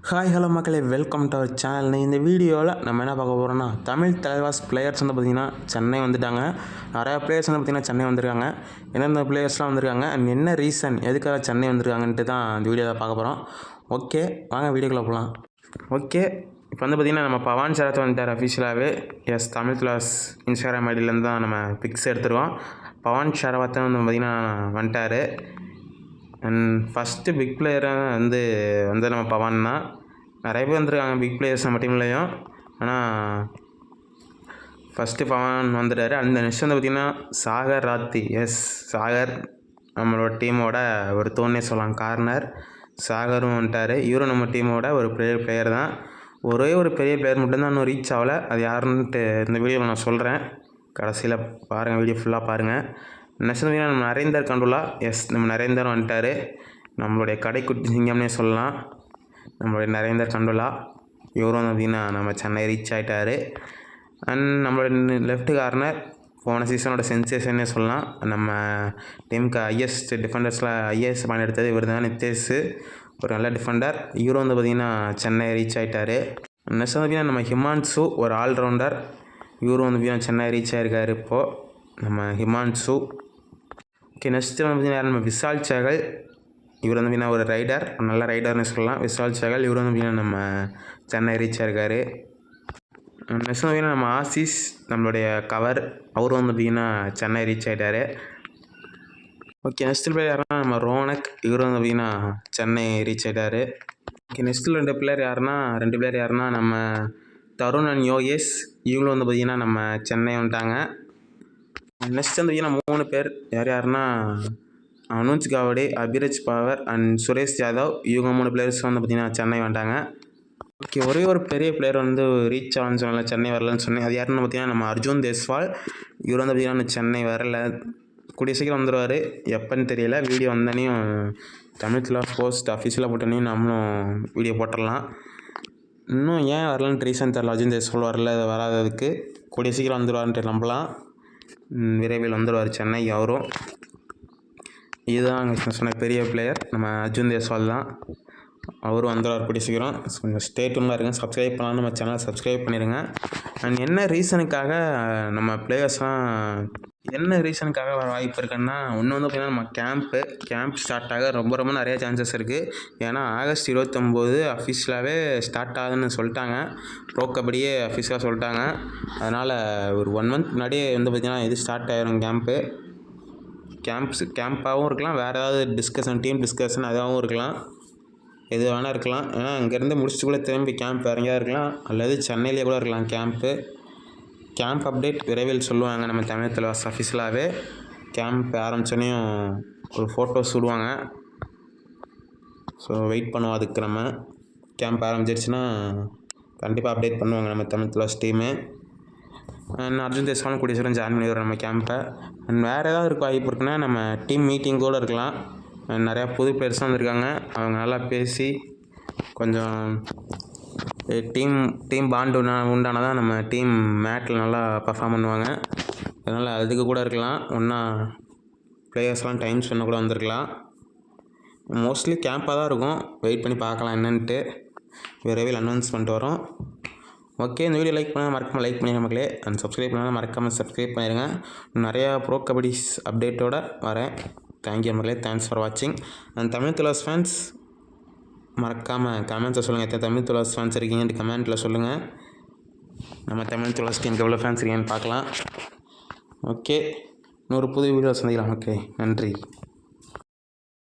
Hi hello மக்களே, welcome to our channel. இந்த வீடியோவில் நம்ம என்ன பார்க்க போகிறோம்னா, தமிழ் தலைவாஸ் பிளேயர்ஸ் வந்து பார்த்திங்கன்னா சென்னை வந்துட்டாங்க. நிறையா பிளேயர்ஸ் வந்து பார்த்திங்கன்னா சென்னை வந்திருக்காங்க. எந்தெந்த பிளேயர்ஸ்லாம் வந்திருக்காங்க அண்ட் என்ன ரீசன் எதுக்காக சென்னை வந்திருக்காங்கன்ட்டு தான் இந்த வீடியோவில் பார்க்க போகிறோம். ஓகே, வாங்க வீடியோக்குள்ளே போகலாம். ஓகே, இப்போ வந்து பார்த்திங்கன்னா நம்ம பவான் ஷரத் வந்துட்டார் அஃபிஷியலாகவே. எஸ், தமிழ் தலைவாஸ் இன்ஸ்டாகிராம் ஐடியிலேருந்து தான் நம்ம பிக்ஸ் எடுத்துருக்கோம். பவான் ஷரவத்தை வந்து பார்த்திங்கன்னா வந்துட்டார். அண்ட் ஃபஸ்ட்டு பிக் பிளேயராக வந்து நம்ம பவான் தான். நிறைய பேர் வந்துருக்காங்க பிக் பிளேயர்ஸ் நம்ம டீம்லேயும். ஆனால் ஃபஸ்ட்டு பவான் வந்துட்டார். அந்த நெக்ஸ்ட் வந்து பார்த்திங்கன்னா சாகர் ராத்தி. எஸ், சாகர் நம்மளோட டீமோட ஒரு தோணே சொல்லலாம், கார்னர். சாகரும் வந்துட்டார். இவரும் நம்ம டீமோட ஒரு பெரிய பிளேயர் தான். ஒரே ஒரு பெரிய பிளேயர் மட்டும்தான் இன்னும் ரீச் ஆகலை. அது யாருன்ட்டு இந்த வீடியோவில் நான் சொல்கிறேன். கடைசியில் பாருங்கள், வீடியோ ஃபுல்லாக பாருங்கள். நெக்ஸ்ட் பார்த்திங்கன்னா நம்ம நரேந்தர் கண்டுலா. எஸ், நம்ம நரேந்தர் வந்துட்டார். நம்மளுடைய கடைக்குட்டி சிங்கம்னே சொல்லலாம், நம்மளுடைய நரேந்தர் கண்டுலா. இவரும் வந்து பார்த்திங்கன்னா நம்ம சென்னை ரீச் ஆகிட்டார். அண்ட் நம்மளோட லெஃப்ட் கார்னர் போன சீசனோட சென்சேஷன்னே சொல்லலாம். நம்ம டீமுக்கு ஹையஸ்ட் டிஃபெண்டர்ஸில் ஹையஸ்ட் பாயிண்ட் எடுத்தது இவர் தான், நித்தேஷ். ஒரு நல்ல டிஃபெண்டர். இவரும் வந்து பார்த்திங்கன்னா சென்னை ரீச் ஆகிட்டார். நெக்ஸ்ட் வந்து பார்த்திங்கன்னா நம்ம ஹிமான்சு, ஒரு ஆல்ரவுண்டர். இவரும் வந்து பார்த்திங்கன்னா சென்னை ரீச் ஆகிருக்காரு இப்போது, நம்ம ஹிமான்சு. ஓகே, நெக்ஸ்ட்டு வந்து பார்த்திங்கன்னா நம்ம விஷால் சேகல். இவர் வந்து பார்த்திங்கன்னா ஒரு ரைடர், நல்ல ரைடர்னு சொல்லலாம். விஷால் சேகல் இவர் வந்து பார்த்திங்கன்னா நம்ம சென்னை ரீச் ஆகிருக்காரு. நெக்ஸ்ட் வந்து பார்த்திங்கன்னா நம்ம ஆசிஸ், நம்மளுடைய கவர். அவர் வந்து பார்த்திங்கன்னா சென்னை ரீச் ஆகிட்டார். ஓகே, நெக்ஸ்ட் பிளேயர் யாருன்னா நம்ம ரோனக். இவர் வந்து பார்த்திங்கன்னா சென்னை ரீச் ஆகிட்டார். ஓகே, நெக்ஸ்ட்டில் ரெண்டு பிளேயர் யாருன்னா நம்ம தருண் அண்ட் யோகேஷ். இவங்களும் வந்து பார்த்திங்கன்னா நம்ம சென்னை வந்துட்டாங்க. நெக்ஸ்ட் வந்து பார்த்திங்கன்னா 3 பேர். யாருன்னா அனுஜ் காவடே, அபிரஜ் பவர் அண்ட் சுரேஷ் யாதவ். இவங்க 3 பிளேயர்ஸ் வந்து பார்த்திங்கன்னா சென்னை வந்துட்டாங்க. ஓகே, ஒரே ஒரு பெரிய பிளேயர் வந்து ரீச் ஆகணும்னு சொன்னால, சென்னை வரலன்னு சொன்னேன். அது யாருன்னு பார்த்திங்கன்னா நம்ம அர்ஜுன் தேஸ்வால். இவர் வந்து பார்த்திங்கன்னா சென்னை வரல, கூடிய சீக்கிரம் வந்துடுவார். எப்போன்னு தெரியல. வீடியோ வந்தோடனையும் தமிழ் தலைவாஸ் போஸ்ட் அஃபிஷியலாக போட்டோன்னையும் நம்மளும் வீடியோ போட்டுடலாம். இன்னும் ஏன் வரலன்னு ரீசன் தெரில. அர்ஜுன் தேஸ்வால் வராததுக்கு கூடிய சீக்கிரம் வந்துடுவார்ன்ட்டு நம்பலாம். விரைவில் வந்துடுவார் சென்னை அவரும். இதுதான் அங்கே சொன்ன பெரிய பிளேயர் நம்ம அர்ஜுன் தேஸ்வால் தான். அவரும் வந்துடுவார் கூடிய சீக்கிரம். கொஞ்சம் ஸ்டேட்யூனாக இருங்க. சப்ஸ்கிரைப் பண்ணலாம், நம்ம சேனலை சப்ஸ்கிரைப் பண்ணிடுங்க. அண்ட் என்ன ரீசனுக்காக நம்ம பிளேயர்ஸ்லாம் வர வாய்ப்பு இருக்குன்னா, ஒன்று வந்து பார்த்திங்கன்னா நம்ம கேம்ப் ஸ்டார்ட் ஆக ரொம்ப நிறைய சான்சஸ் இருக்குது. ஏன்னா ஆகஸ்ட் 29 அஃபிஷியலாகவே ஸ்டார்ட் ஆகுதுன்னு சொல்லிட்டாங்க. ப்ரோ கபடியே அஃபிஷியலாக சொல்லிட்டாங்க. அதனால் ஒரு 1 மந்த் முன்னாடியே வந்து பார்த்திங்கன்னா இது ஸ்டார்ட் ஆகிரும். கேம்ப்பாகவும் இருக்கலாம், வேறு ஏதாவது டீம் டிஸ்கஷன் அதாகவும் இருக்கலாம், எது வேணால் இருக்கலாம். ஏன்னா இங்கேருந்து முடிச்சுட்டு கூட திரும்பி கேம்ப் வேறு எங்கேயா இருக்கலாம், அல்லது சென்னையிலே கூட இருக்கலாம். கேம்ப் அப்டேட் விரைவில் சொல்லுவாங்க. நம்ம தமிழ் தலைவாஸ் அஃபிஷியலாகவே கேம்ப் ஆரம்பித்தோன்னையும் ஒரு ஃபோட்டோஸ் விடுவாங்க. ஸோ வெயிட் பண்ணுவோம். அதுக்கு நம்ம கேம்ப் ஆரம்பிச்சிருச்சுன்னா கண்டிப்பாக அப்டேட் பண்ணுவாங்க நம்ம தமிழ் தலைவாஸ் டீமு. அண்ட் அர்ஜுன் தேஸ்வாலும் கூடிய சீக்கிரம் ஜாயின் பண்ணிடுவோம் நம்ம கேம்பை. அண்ட் வேறு ஏதாவது இருக்க வாய்ப்பு இருக்குன்னா நம்ம டீம் மீட்டிங் கூட இருக்கலாம். நிறையா புது பிளேயர்ஸ் வந்திருக்காங்க. அவங்க நல்லா பேசி கொஞ்சம் டீம் பாண்டு உண்டானதான் நம்ம டீம் மேட்டில் நல்லா பர்ஃபார்ம் பண்ணுவாங்க. அதனால் அதுக்கு கூட இருக்கலாம். ஒன்றா பிளேயர்ஸ்லாம் டைம் ஸ்பெண்ட் கூட வந்திருக்கலாம். மோஸ்ட்லி கேம்பாக தான் இருக்கும். வெயிட் பண்ணி பார்க்கலாம் என்னன்ட்டு. விரைவில் அனௌன்ஸ்மெண்ட் வரும். ஓகே, இந்த வீடியோ மறக்காமல் லைக் பண்ணிடுங்க மக்களே. அண்ட் சப்ஸ்கிரைப் பண்ணால் மறக்காமல் சப்ஸ்கிரைப் பண்ணிடுங்க. நிறையா ப்ரோ கபடிஸ் அப்டேட்டோடு வரேன். தேங்க்யூ மக்களே, தேங்க்ஸ் ஃபார் வாட்சிங். அண்ட் தமிழ் தலைவாஸ் ஃபேன்ஸ் மறக்காமல் கமெண்ட்ஸை சொல்லுங்கள். எத்தனை தமிழ் தலைவாஸ் ஃபேன்ஸ் இருக்கீங்கன்ட்டு கமெண்ட்டில் சொல்லுங்கள். நம்ம தமிழ் தலைவாஸ் டீமுக்கு எவ்வளோ ஃபேன்ஸ் இருக்கீங்கன்னு பார்க்கலாம். ஓகே, இன்னொரு புது வீடியோ சந்திக்கலாம். ஓகே, நன்றி.